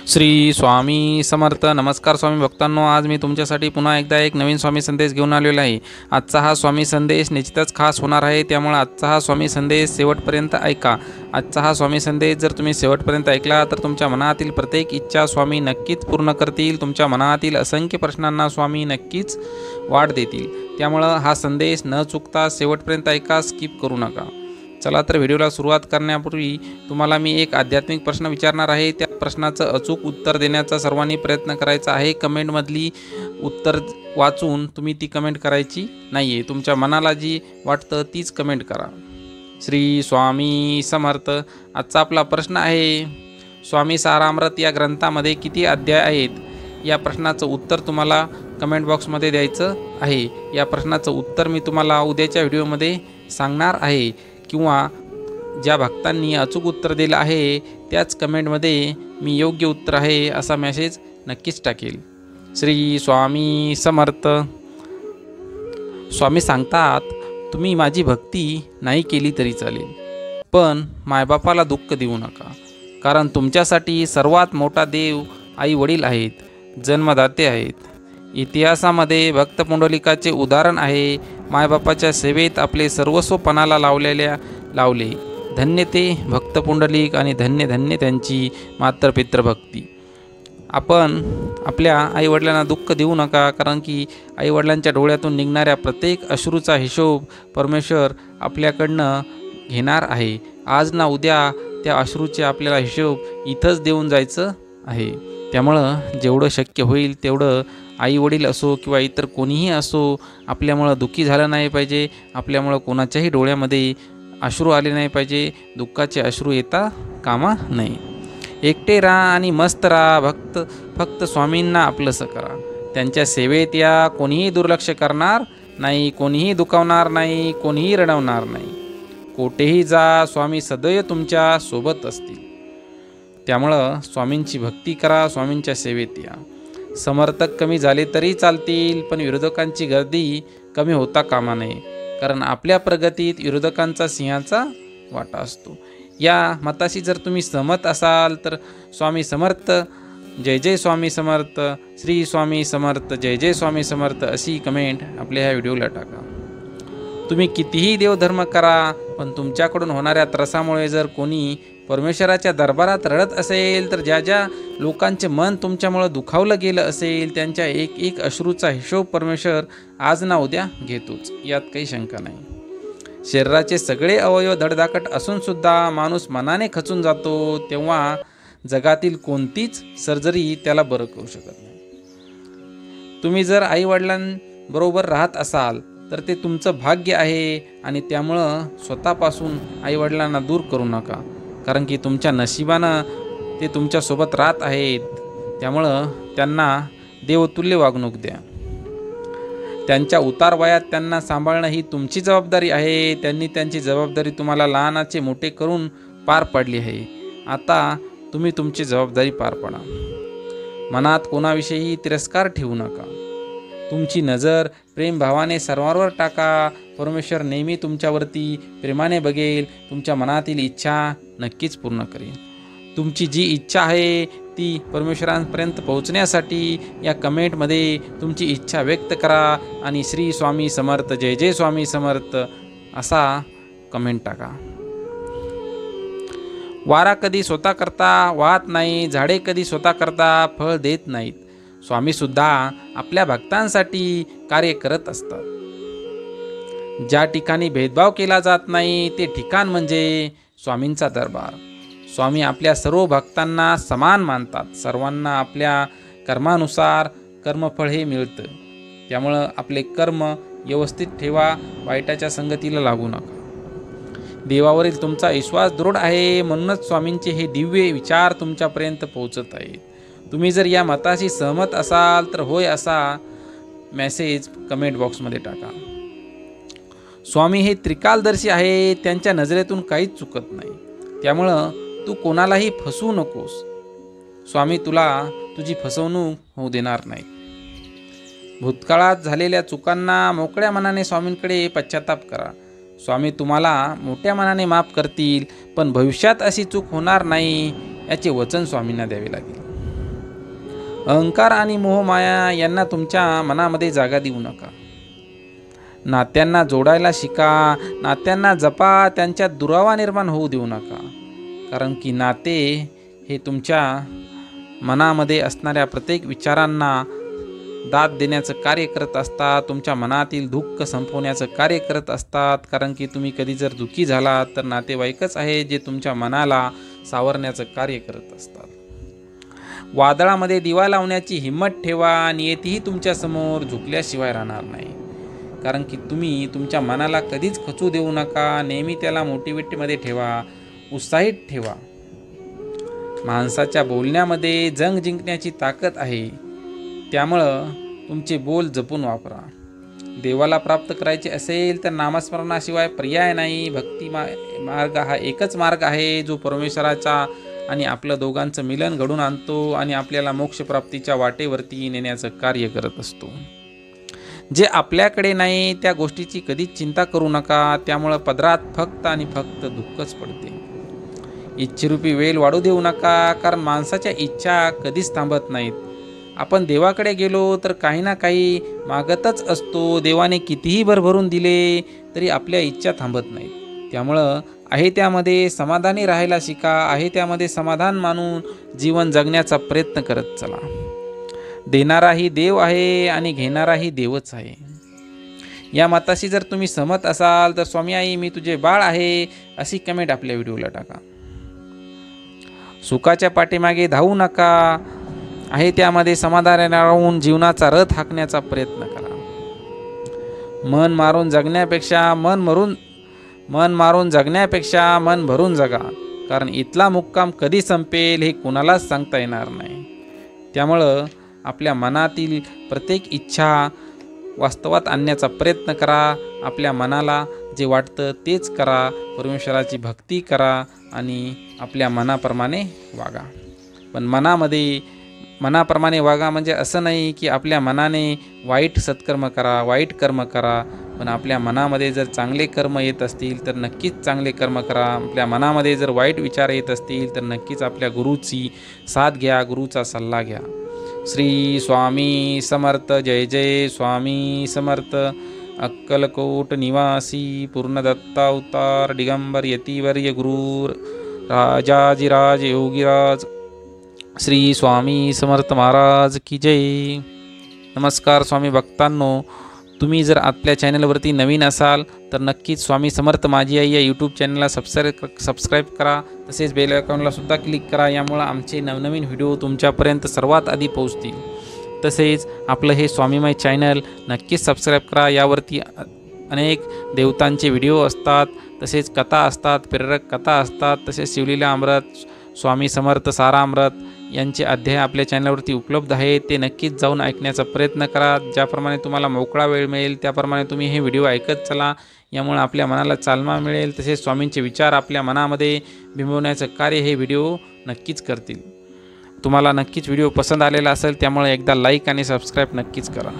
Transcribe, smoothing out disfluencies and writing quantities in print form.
श्री स्वामी समर्थ. नमस्कार स्वामी भक्तांनो, आज मी तुमच्यासाठी पुन्हा एकदा एक नवीन स्वामी संदेश घेऊन आलेला आहे. आजचा हा स्वामी संदेश निश्चितच खास होणार आहे, त्यामुळे आजचा हा स्वामी संदेश शेवटपर्यंत ऐका. आजचा हा स्वामी संदेश जर तुम्ही शेवटपर्यंत ऐकला तर तुमच्या मनातील प्रत्येक इच्छा स्वामी नक्कीच पूर्ण करतील. तुमच्या मनातील असंख्य प्रश्नांना स्वामी नक्कीच वाट देतील. त्यामुळं हा संदेश न चुकता शेवटपर्यंत ऐका, स्किप करू नका. चला तर व्हिडिओला सुरुवात करण्यापूर्वी तुम्हाला मी एक आध्यात्मिक प्रश्न विचारणार आहे. त्या प्रश्नाचं अचूक उत्तर देण्याचा सर्वांनी प्रयत्न करायचा आहे. कमेंटमधली उत्तर वाचून तुम्ही ती कमेंट करायची नाही आहे. तुमच्या मनाला जी वाटतं तीच कमेंट करा. श्री स्वामी समर्थ. आजचा आपला प्रश्न आहे, स्वामी सारामृत या ग्रंथामध्ये किती अध्याय आहेत? या प्रश्नाचं उत्तर तुम्हाला कमेंट बॉक्समध्ये द्यायचं आहे. या प्रश्नाचं उत्तर मी तुम्हाला उद्याच्या व्हिडिओमध्ये सांगणार आहे, किंवा ज्या भक्तांनी अचूक उत्तर दिलं आहे त्याच कमेंटमध्ये मी योग्य उत्तर आहे असा मेसेज नक्कीच टाकेल. श्री स्वामी समर्थ. स्वामी सांगतात, तुम्ही माझी भक्ती नाही केली तरी चालेल, पण मायबापाला दुःख देऊ नका. कारण तुमच्यासाठी सर्वात मोठा देव आई वडील आहेत, जन्मदाते आहेत. इतिहासामध्ये भक्त पुंडलिकाचे उदाहरण आहे. मायबापाच्या सेवेत आपले सर्वस्व पणाला लावले. धन्य ते भक्त पुंडलिक आणि धन्य धन्य त्यांची मातृपितृभक्ती. आपण आपल्या आईवडिलांना दुःख देऊ नका, कारण की आईवडिलांच्या डोळ्यातून निघणाऱ्या प्रत्येक अश्रूचा हिशोब परमेश्वर आपल्याकडनं घेणार आहे. आज ना उद्या त्या अश्रूचे आपल्याला हिशोब इथंच देऊन जायचं आहे. त्यामुळं जेवढं शक्य होईल तेवढं आईवडील असो किंवा इतर कोणीही असो, आपल्यामुळं दुःखी झालं नाही पाहिजे. आपल्यामुळं कोणाच्याही डोळ्यामध्ये अश्रू आले नाही पाहिजे. दुःखाचे अश्रू येता कामा नये. एकटे राहा आणि मस्त राहा. फक्त स्वामींना आपलंसं करा. त्यांच्या सेवेत या. कोणीही दुर्लक्ष करणार नाही, कोणीही दुखावणार नाही, कोणीही रडवणार नाही. कोठेही जा, स्वामी सदैव तुमच्या सोबत असतील. त्यामुळं स्वामींची भक्ती करा, स्वामींच्या सेवेत या. समर्थक कमी झाले तरी चालतील, पण विरोधकांची गर्दी कमी होता कामा नये. कारण आपल्या प्रगतीत विरोधकांचा सिंहाचा वाटा असतो. या मताशी जर तुम्ही सहमत असाल तर स्वामी समर्थ, जय जय स्वामी समर्थ, श्री स्वामी समर्थ, जय जय स्वामी समर्थ अशी कमेंट आपल्या ह्या व्हिडिओला टाका. तुम्ही कितीही देवधर्म करा, पण तुमच्याकडून होणाऱ्या त्रासामुळे जर कोणी परमेश्वराच्या दरबारात रडत असेल, तर ज्या ज्या लोकांचे मन तुमच्यामुळं दुखावलं गेलं असेल त्यांच्या एक एक अश्रूचा हिशोब परमेश्वर आज ना उद्या घेतोच, यात काही शंका नाही. शरीराचे सगळे अवयव धडधाकट असूनसुद्धा माणूस मनाने खचून जातो, तेव्हा जगातील कोणतीच सर्जरी त्याला बरं करू शकत नाही. तुम्ही जर आईवडिलांबरोबर राहत असाल तर ते तुमचं भाग्य आहे, आणि त्यामुळं स्वतःपासून आईवडिलांना दूर करू नका. कारण की तुमच्या नशिबानं ते तुमच्यासोबत राहत आहेत. त्यामुळं त्यांना देवतुल्य वागणूक द्या. त्यांच्या उतार वयात त्यांना सांभाळणं ही तुमची जबाबदारी आहे. त्यांनी त्यांची जबाबदारी तुम्हाला लहानाचे मोठे करून पार पाडली आहे. आता तुम्ही तुमची जबाबदारी पार पाडा. मनात कोणाविषयी तिरस्कार ठेवू नका. तुमची नजर प्रेमभावाने सर्वांवर टाका. परमेश्वर नेहमी तुमच्यावरती प्रेमाने बघेल. तुमच्या मनातील इच्छा नक्कीच पूर्ण करेल. तुमची जी इच्छा आहे ती परमेश्वरांपर्यंत पोहोचण्यासाठी या कमेंटमध्ये तुमची इच्छा व्यक्त करा आणि श्री स्वामी समर्थ, जय जय स्वामी समर्थ असा कमेंट टाका. वारा कधी स्वतः करता वाहत नाही, झाडे कधी स्वतः करता फळ देत नाहीत. स्वामीसुद्धा आपल्या भक्तांसाठी कार्य करत असतात. ज्या ठिकाणी भेदभाव केला जात नाही ते ठिकाण म्हणजे स्वामींचा दरबार. स्वामी आपल्या सर्व भक्तांना समान मानतात. सर्वांना आपल्या कर्मानुसार कर्मफळ हे मिळतं. त्यामुळं आपले कर्म व्यवस्थित ठेवा. वाईटाच्या संगतीला लागू नका. देवावरील तुमचा विश्वास दृढ आहे, म्हणूनच स्वामींचे हे दिव्य विचार तुमच्यापर्यंत पोहोचत आहेत. तुम्ही जर या मताशी सहमत असाल तर होय असा मेसेज कमेंट बॉक्समध्ये टाका. स्वामी हे त्रिकालदर्शी आहे. त्यांच्या नजरेतून काहीच चुकत नाही. त्यामुळं तू कोणालाही फसवू नकोस. स्वामी तुला तुझी फसवणूक होऊ देणार नाही. भूतकाळात झालेल्या चुकांना मोकळ्या मनाने स्वामींकडे पश्चाताप करा. स्वामी तुम्हाला मोठ्या मनाने माफ करतील, पण भविष्यात अशी चूक होणार नाही याचे वचन स्वामींना द्यावे लागेल. अहंकार आणि मोहमाया यांना तुमच्या मनामध्ये जागा देऊ नका. नात्यांना जोडायला शिका, नात्यांना जपा, त्यांच्यात दुरावा निर्माण होऊ देऊ नका. कारण की नाते हे तुमच्या मनामध्ये असणाऱ्या प्रत्येक विचारांना दाद देण्याचं कार्य करत असतात, तुमच्या मनातील दुःख संपवण्याचं कार्य करत असतात. कारण की तुम्ही कधी जर दुःखी झालात तर नातेवाईकच आहे जे तुमच्या मनाला सावरण्याचं कार्य करत असतात. वादळामध्ये दिवा लावण्याची हिंमत ठेवा, नियतीही तुमच्यासमोर झुकल्याशिवाय राहणार नाही. कारण की तुम्ही तुमच्या मनाला कधीच खचू देऊ नका, नेहमी त्याला मोटिवेटमध्ये ठेवा, उत्साहित ठेवा. माणसाच्या बोलण्यामध्ये जंग जिंकण्याची ताकद आहे, त्यामुळं तुमचे बोल जपून वापरा. देवाला प्राप्त करायचे असेल तर नामस्मरणाशिवाय पर्याय नाही. भक्ती मार्ग हा एकच मार्ग आहे जो परमेश्वराचा आणि आपलं दोघांचं मिलन घडून आणतो आणि आपल्याला मोक्षप्राप्तीच्या वाटेवरती नेण्याचं कार्य करत असतो. जे आपल्याकडे नाही त्या गोष्टीची कधीच चिंता करू नका, त्यामुळं पदरात फक्त आणि फक्त दुःखच पडते. इच्छेरूपी वेल वाढू देऊ नका, कारण माणसाच्या इच्छा कधीच थांबत नाहीत. आपण देवाकडे गेलो तर काही ना काही मागतच असतो. देवाने कितीही भरभरून दिले तरी आपल्या इच्छा थांबत नाहीत. त्यामुळं आहे त्यामध्ये समाधानी राहायला शिका, आहे त्यामध्ये समाधान मानून जीवन जगण्याचा प्रयत्न करत चला. देणाराही देव आहे आणि घेणाराही देवच आहे. या मताशी जर तुम्ही सहमत असाल तर स्वामी आई मी तुझे बाळ आहे अशी कमेंट आपल्या व्हिडिओला टाका. सुखाच्या पाठीमागे धावू नका, आहे त्यामध्ये समाधान राहून जीवनाचा रथ हाकण्याचा प्रयत्न करा. मन मारून जगण्यापेक्षा मन भरून जगा, कारण इथला मुक्काम कधी संपेल हे कुणालाच सांगता येणार नाही. त्यामुळं आपल्या मनातील प्रत्येक इच्छा वास्तवात आणण्याचा प्रयत्न करा. आपल्या मनाला जे वाटतं तेच करा, परमेश्वराची भक्ती करा आणि आपल्या मनाप्रमाणे वागा. पण मनाप्रमाणे वागा म्हणजे असं नाही की आपल्या मनाने वाईट सत्कर्म करा, वाईट कर्म करा. पण आपल्या मनामध्ये जर चांगले कर्म येत असतील तर नक्कीच चांगले कर्म करा. आपल्या मनामध्ये जर वाईट विचार येत असतील तर नक्कीच आपल्या गुरुची साथ घ्या, गुरुचा सल्ला घ्या. श्री स्वामी समर्थ. जय जय स्वामी समर्थ. अक्कलकोट निवासी पूर्णदत्ता अवतार दिगंबर यतिवर्य गुरु राजाजिराज योगीराज श्री स्वामी समर्थ महाराज की जय. नमस्कार स्वामी भक्तांनो, तुम्ही जर आपल्या चॅनलवरती नवीन असाल तर नक्कीच स्वामी समर्थ माझी आई या यूट्यूब चॅनलला सबस्क्राईब करा. तसेच बेल आयकॉनला सुद्धा क्लिक करा. यामुळे आमचे नवनवीन व्हिडिओ तुमच्यापर्यंत सर्वात आधी पोहोचतील. तसेच आपलं हे स्वामीमय चॅनल नक्कीच सबस्क्राईब करा. यावरती अनेक देवतांचे व्हिडिओ असतात, तसेच कथा असतात, प्रेरक कथा असतात, तसेच शिवलीला अमृत, स्वामी समर्थ सारामृत यांचे अध्याय आपल्या चॅनलवरती उपलब्ध आहेत. ते नक्कीच जाऊन ऐकण्याचा प्रयत्न करा. ज्याप्रमाणे तुम्हाला मोकळा वेळ मिळेल त्याप्रमाणे तुम्ही हे व्हिडिओ ऐकत चला. यामुळे आपल्या मनाला चालना मिळेल. तसेच स्वामींचे विचार आपल्या मनामध्ये बिंबवण्याचं कार्य हे व्हिडिओ नक्कीच करतील. तुम्हाला नक्कीच व्हिडिओ पसंत आलेला असेल, त्यामुळे एकदा लाईक आणि सबस्क्राईब नक्कीच करा.